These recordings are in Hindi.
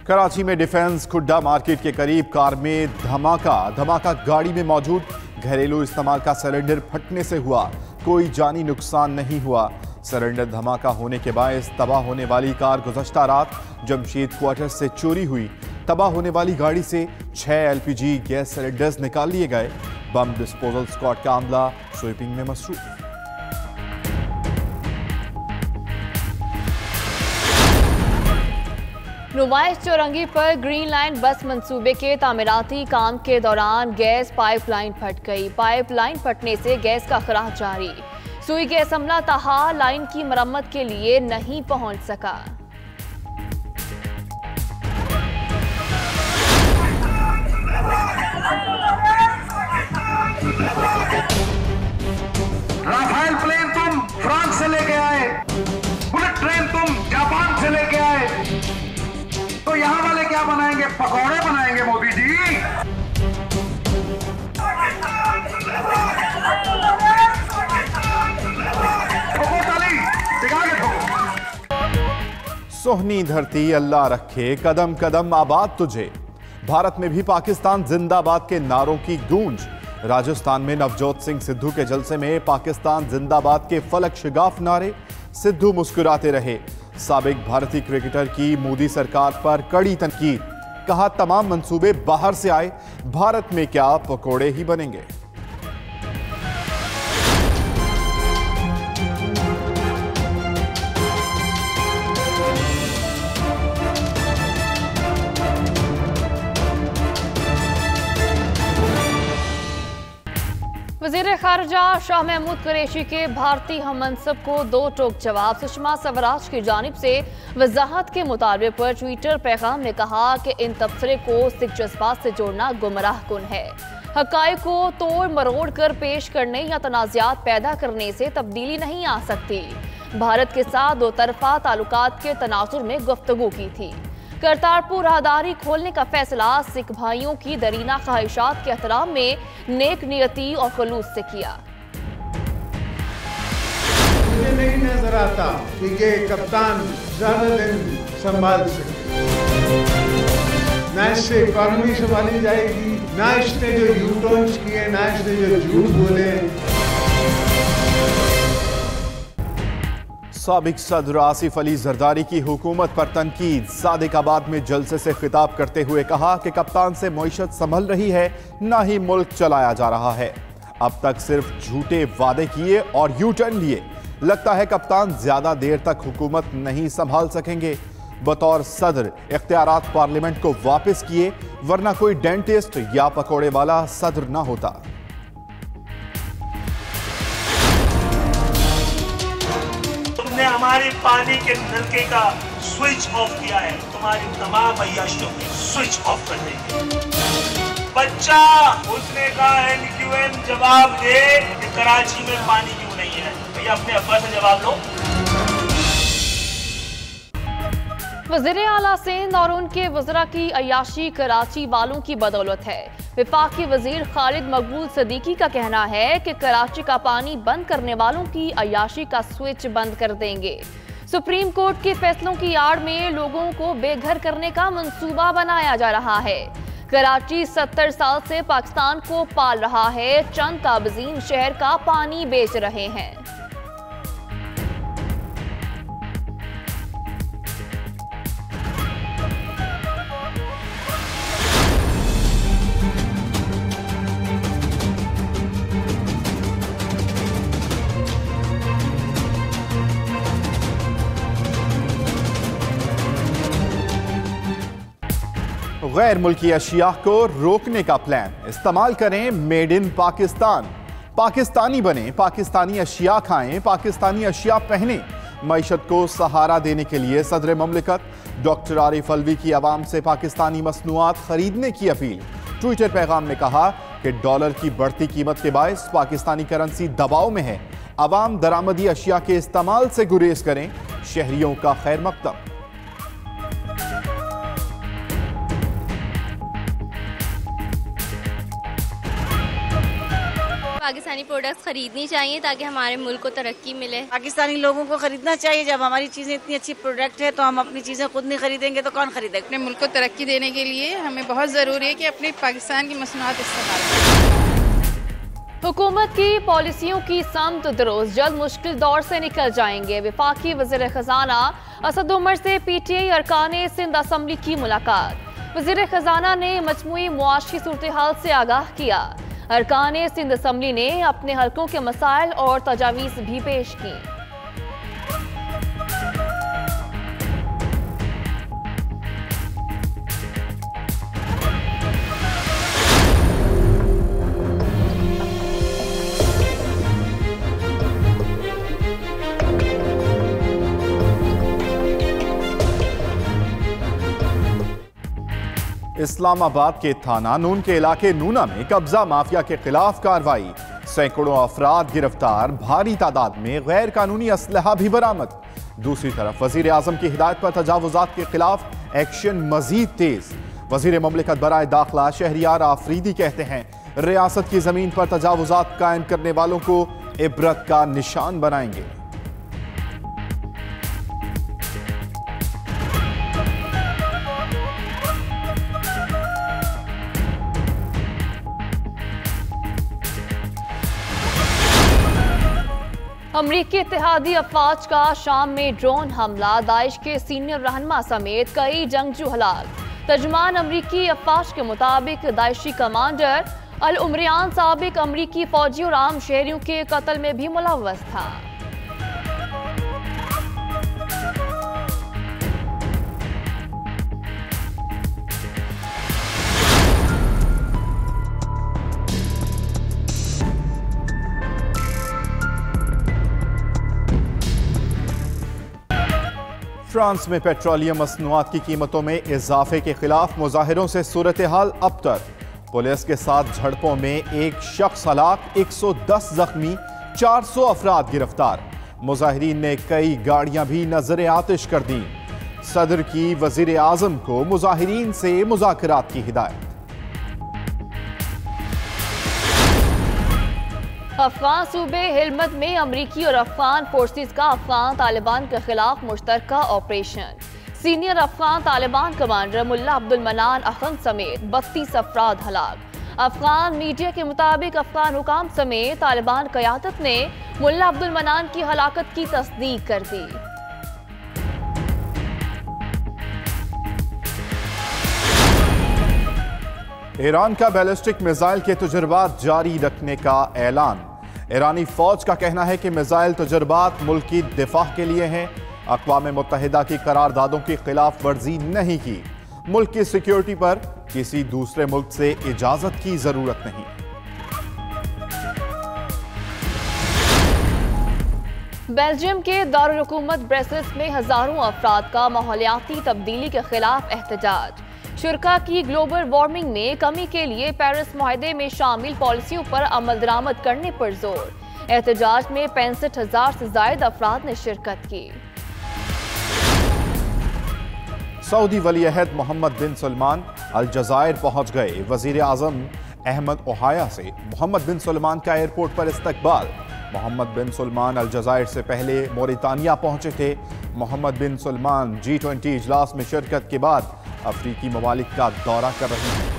कराची में डिफेंस खुड्डा मार्केट के करीब कार में धमाका गाड़ी में मौजूद घरेलू इस्तेमाल का सिलेंडर फटने से हुआ। कोई जानी नुकसान नहीं हुआ। सिलेंडर धमाका होने के बायस तबाह होने वाली कार गुज़श्ता रात जमशेद क्वार्टर से चोरी हुई। तबाह होने वाली गाड़ी से 6 एलपीजी गैस सिलेंडर्स निकाल लिए गए। बम डिस्पोजल स्क्वाड का अमला स्वीपिंग में मसरूफ। नुमाइश चौरंगी पर ग्रीन लाइन बस मंसूबे के तामीराती काम के दौरान गैस पाइपलाइन फट गई। पाइपलाइन फटने से गैस का खराज जारी। सुई गैस अमला तहा लाइन की मरम्मत के लिए नहीं पहुंच सका। राफेल प्लेन तुम फ्रांस से लेके आए, बुलेट ट्रेन तुम जापान से लेके आए, तो यहाँ वाले क्या बनाएंगे? पकौड़े बनाएंगे मोदी जी। सोहनी धरती अल्लाह रखे, कदम कदम आबाद तुझे। भारत में भी पाकिस्तान जिंदाबाद के नारों की गूंज। राजस्थान में नवजोत सिंह सिद्धू के जलसे में पाकिस्तान जिंदाबाद के फलक शिगाफ नारे। सिद्धू मुस्कुराते रहे। साबिक भारतीय क्रिकेटर की मोदी सरकार पर कड़ी तनकीद। कहा तमाम मंसूबे बाहर से आए, भारत में क्या पकोड़े ही बनेंगे। वज़ीर खारजा शाह महमूद कुरैशी के भारतीय हम मनसब को 2 टोक जवाब। सुषमा स्वराज की जानिब से वजाहत के मुतालबे पर ट्विटर पैगाम में कहा कि इन तबसरे को सिख जज्बात से जोड़ना गुमराह कुन है। हक़ाइक़ को तोड़ मरोड़ कर पेश करने या तनाज़ात पैदा करने से तब्दीली नहीं आ सकती। भारत के साथ 2 तरफ़ा ताल्लुकात के तनाजुर में गुफ्तगू की थी। करतारपुर राहदारी खोलने का फैसला सिख भाइयों की दरीना ख्वाहिशात के एहतराम में नेक नियती और खलूस से किया। मुझे नहीं नजर आता कि ये कप्तान ज्यादा दिन संभाल सके। ना इससे इकॉनमी संभाली जाएगी, ना इसने जो यूटर्न्स किए, ना इसने जो झूठ बोले। साबिक सदर आसिफ अली जरदारी की हुकूमत पर तनकीद। सादिकाबाद में जलसे से खिताब करते हुए कहा कि कप्तान से मईशत संभल रही है, ना ही मुल्क चलाया जा रहा है। अब तक सिर्फ झूठे वादे किए और यू टर्न लिए। लगता है कप्तान ज्यादा देर तक हुकूमत नहीं संभाल सकेंगे। बतौर सदर इख्तियारात पार्लियामेंट को वापस किए, वरना कोई डेंटिस्ट या पकौड़े वाला सदर ना होता। तुमने हमारे पानी के नलके का स्विच ऑफ किया है, तुम्हारी तमाम अय्याशियों की स्विच ऑफ कर देंगे। बच्चा उसने कहा NQN जवाब दे कि कराची में पानी क्यों नहीं है। भैया अपने अब्बा से जवाब लो। वज़ीर आला सिंध और उनके वज़रा की अय्याशी कराची वालों की बदौलत है। विफाकी वज़ीर खालिद मकबूल सदीकी का कहना है कि कराची का पानी बंद करने वालों की अय्याशी का स्विच बंद कर देंगे। सुप्रीम कोर्ट के फैसलों की आड़ में लोगों को बेघर करने का मंसूबा बनाया जा रहा है। कराची 70 साल से पाकिस्तान को पाल रहा है। चंद काबज़ीन शहर का पानी बेच रहे हैं। गैर मुल्की अशिया को रोकने का प्लान। इस्तेमाल करें मेड इन पाकिस्तान। पाकिस्तानी बने, पाकिस्तानी अशिया खाएं, पाकिस्तानी अशिया पहने। मईशत को सहारा देने के लिए सदर ममलिकत डॉक्टर आरिफ अलवी की आवाम से पाकिस्तानी मसनूआत खरीदने की अपील। ट्विटर पैगाम में कहा कि डॉलर की बढ़ती कीमत के बायस पाकिस्तानी करेंसी दबाव में है। आवाम दरामदी अशिया के इस्तेमाल से गुरेज करें। शहरियों का खैर मकदम। पाकिस्तानी प्रोडक्ट्स खरीदनी चाहिए ताकि हमारे मुल्क को तरक्की मिले। पाकिस्तानी लोगों को खरीदना चाहिए। जब हमारी चीजें इतनी अच्छी प्रोडक्ट है तो हम अपनी चीजें खुद नहीं खरीदेंगे तो कौन खरीदेगा। अपने मुल्क को तरक्की देने के लिए हमें बहुत जरूरी है कि अपने पाकिस्तान की मसनूआत इस्तेमाल करें। हुकूमत की पॉलिसियों की समत दुरुस्त, जल्द मुश्किल दौर से निकल जाएंगे। वफाकी वज़ीर खजाना असद उमर से PTI अरकान सिंध असम्बली की मुलाकात। वज़ीर खजाना ने मजमूई मुआशी सूरत हाल से आगाह किया। अरकान सिंध असम्बली ने अपने हलकों के मसाइल और तजावीज़ भी पेश की। इस्लामाबाद के थाना नून के इलाके नूना में कब्जा माफिया के खिलाफ कार्रवाई। सैकड़ों अफराद गिरफ्तार, भारी तादाद में गैर कानूनी असलहा भी बरामद। दूसरी तरफ वजीर आजम की हिदायत पर तजावुजात के खिलाफ एक्शन मजीद तेज। वजीर ममलिकत बराए दाखिला शहरियार आफरीदी कहते हैं रियासत की जमीन पर तजावुजात कायम करने वालों को इबरत का निशान बनाएंगे। अमरीकी इत्तेहादी अफवाज का शाम में ड्रोन हमला, दाइश के सीनियर रहनुमा समेत कई जंगजू हलाक। तर्जमान अमरीकी अफवाज के मुताबिक दाइशी कमांडर अल उमरियान साबिक अमरीकी फौजी और आम शहरियों के कत्ल में भी मुलव्वस था। फ्रांस में पेट्रोलियम मसनूआत की कीमतों में इजाफे के खिलाफ मुजाहिरों से सूरत हाल अबतर। पुलिस के साथ झड़पों में एक शख्स हलाक, 110 जख्मी, 400 अफराद गिरफ्तार। मुजाहिरीन ने कई गाड़ियां भी नजर आतिश कर दी। सदर की वजीर आजम को मुजाहिरीन से मुज़ाकरात की हिदायत। अफगान सूबे हिलमत में अमरीकी और अफगान फोर्सेस का अफगान तालिबान के खिलाफ मुश्तरका operation. Senior Afghan Taliban commander Mullah Abdul Manan Akhund समेत 32 अफराद हलाक। अफगान मीडिया के मुताबिक अफगान हुकाम समेत तालिबान क़यादत ने मुल्ला अब्दुल मनान की हलाकत की तस्दीक कर दी। ईरान का बैलिस्टिक मिसाइल के तजुर्बात जारी रखने का ऐलान। ईरानी फौज का कहना है कि मिसाइल तजुर्बात मुल्क की दिफा के लिए हैं। अक़वाम मुत्तहिदा की करारदादों की खिलाफ वर्जी नहीं की। मुल्क की सिक्योरिटी पर किसी दूसरे मुल्क से इजाजत की जरूरत नहीं। बेल्जियम के दारुल हुकूमत ब्रसेल्स में हजारों अफराद का माहौलियाती तब्दीली के खिलाफ एहतजाज। शुरा की ग्लोबल वार्मिंग में कमी के लिए पेरिस मुआहदे में शामिल पॉलिसियों पर अमल दरामद करने पर जोर। एहतजाज में 65,000 से ज्यादा अफराद ने शिरकत की। सऊदी वली अहद मोहम्मद बिन सलमान अलजज़ायर पहुंच गए। वजीर आजम अहमद ओहाया से मोहम्मद बिन सलमान का एयरपोर्ट पर इस्तकबाल। मोहम्मद बिन सलमान अलजज़ायर से पहले मोरितानिया पहुंचे थे। मोहम्मद बिन सलमान G20 इजलास में शिरकत के बाद अफ्रीकी ममालिक का दौरा कर रहे हैं।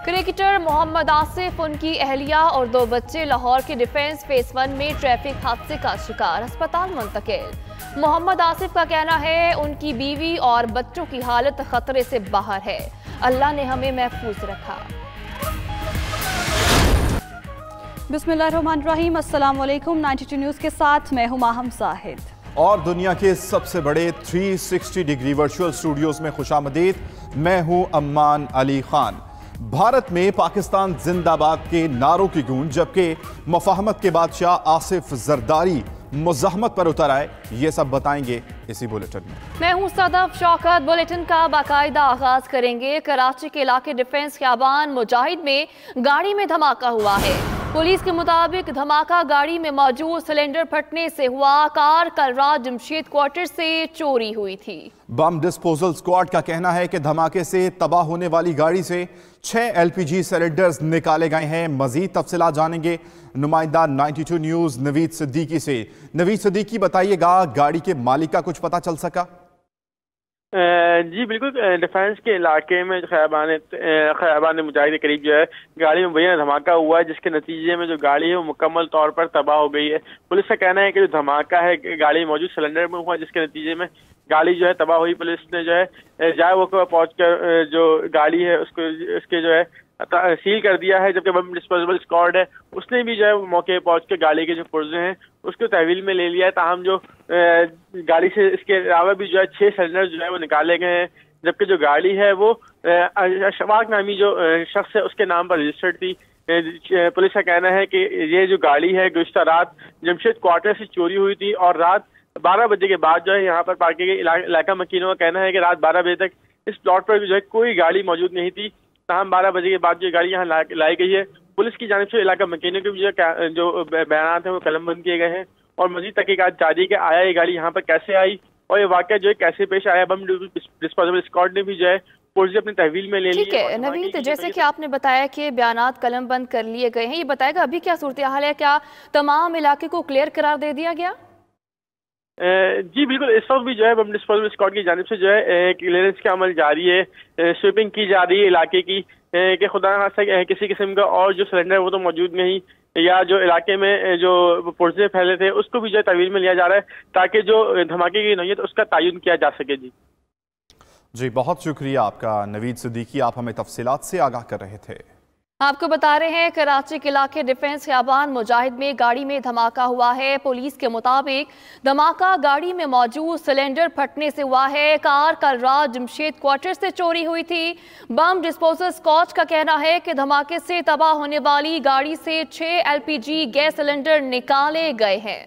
क्रिकेटर मोहम्मद आसिफ, उनकी अहलिया और 2 बच्चे लाहौर के डिफेंस फेज 1 में ट्रैफिक हादसे का शिकार, अस्पताल मुंतकिल। मोहम्मद आसिफ का कहना है उनकी बीवी और बच्चों की हालत खतरे से बाहर है। अल्लाह ने हमें महफूज रखा। बिस्मिल्लाहिर्रहमानिर्रहीम, अस्सलाम वालेकुम। 92 न्यूज़ के साथ मैं हूं माहम साहिद। और दुनिया के सबसे बड़े 360 डिग्री वर्चुअल स्टूडियोज में खुशामदीद। मैं हूं अम्मान अली खान। भारत में पाकिस्तान जिंदाबाद के नारों की गूंज, जबकि मुफाहमत के बादशाह आसिफ जरदारी मुज़ाहमत पर उतर आए। ये सब बताएंगे इसी बुलेटिन में। मैं हूं सदफ शौकत। बुलेटिन का बाकायदा आगाज करेंगे। कराची के इलाके डिफेंस ख़ियाबान मुजाहिद में गाड़ी में धमाका हुआ है। पुलिस के मुताबिक धमाका गाड़ी में मौजूद सिलेंडर फटने से हुआ। कार कल रात जमशेद क्वार्टर से चोरी हुई थी। बम डिस्पोजल स्क्वाड का कहना है कि धमाके से तबाह होने वाली गाड़ी से 6 LPG सिलेंडर्स निकाले गए हैं। मजीद तफसीलात जानेंगे नुमाइंदा 92 न्यूज नवीद सिद्दीकी से। नवीद सिद्दीकी, बताइएगा गाड़ी के मालिक का कुछ पता चल सका? जी बिल्कुल, डिफेंस के इलाके में खैबान मुजाहिद के करीब जो है गाड़ी में भैया धमाका हुआ है, जिसके नतीजे में जो गाड़ी है वो मुकम्मल तौर पर तबाह हो गई है। पुलिस का कहना है कि जो धमाका है गाड़ी में मौजूद सिलेंडर में हुआ, जिसके नतीजे में गाड़ी जो है तबाह हुई। पुलिस ने जो है जाए वो पहुँच कर जो गाड़ी है उसके जो है सील कर दिया है, जबकि बम डिस्पोजेबल स्क्वाड है उसने भी जो है मौके पर पहुँच कर गाड़ी के जो पुर्जे हैं उसको तहवील में ले लिया है। ताहम जो गाड़ी से इसके अलावा भी जो है 6 सिलेंडर जो है वो निकाले गए हैं, जबकि जो गाड़ी है वो अशफाक नामी जो शख्स है उसके नाम पर रजिस्टर्ड थी। पुलिस का कहना है कि ये जो गाड़ी है गुज़श्ता रात जमशेद क्वार्टर से चोरी हुई थी और रात 12 बजे के बाद जो है यहाँ पर पार्किंग के इलाका मकीनों का कहना है कि रात 12 बजे तक इस प्लॉट पर जो है कोई गाड़ी मौजूद नहीं थी। ताहम 12 बजे के बाद जो गाड़ी यहाँ लाई गई है। पुलिस की जानिब से इलाका मकीनों के जो बयान हैं वो कलमबंद किए गए हैं और मजीद तहकीकात जारी के आया ये गाड़ी यहाँ पर कैसे आई और ये वाकया जो है कैसे पेश आया। बम डिस्पोजेबल स्क्वाड ने भी जो है पुलिस अपनी तहवील में ले ली। ठीक है नवीद, जैसे कि आपने बताया कि बयानात कलमबंद कर लिए गए हैं, ये बताएगा अभी क्या सूरत हाल है? क्या तमाम इलाके को क्लियर करार दे दिया गया? जी बिल्कुल, इस वक्त भी जो है बम डिस्पोजेबल स्क्वाड की जानिब से जो है क्लियरेंस का अमल जारी है, स्वीपिंग की जा रही है इलाके की कि खुदा न खास्ता किसी किस्म का और जो सिलेंडर है वो तो मौजूद नहीं, या जो इलाके में जो पुर्जे फैले थे उसको भी जो है तहवील में लिया जा रहा है ताकि जो धमाके की नौयत उसका तयन किया जा सके। जी बहुत शुक्रिया आपका नवीद सिद्दीकी, आप हमें तफसीलात से आगाह कर रहे थे। आपको बता रहे हैं कराची के इलाके डिफेंस खैबान मुजाहिद में गाड़ी में धमाका हुआ है। पुलिस के मुताबिक धमाका गाड़ी में मौजूद सिलेंडर फटने से हुआ है। कार कल रात जमशेद क्वार्टर से चोरी हुई थी। बम डिस्पोजल स्क्वाड का कहना है कि धमाके से तबाह होने वाली गाड़ी से 6 LPG गैस सिलेंडर निकाले गए हैं।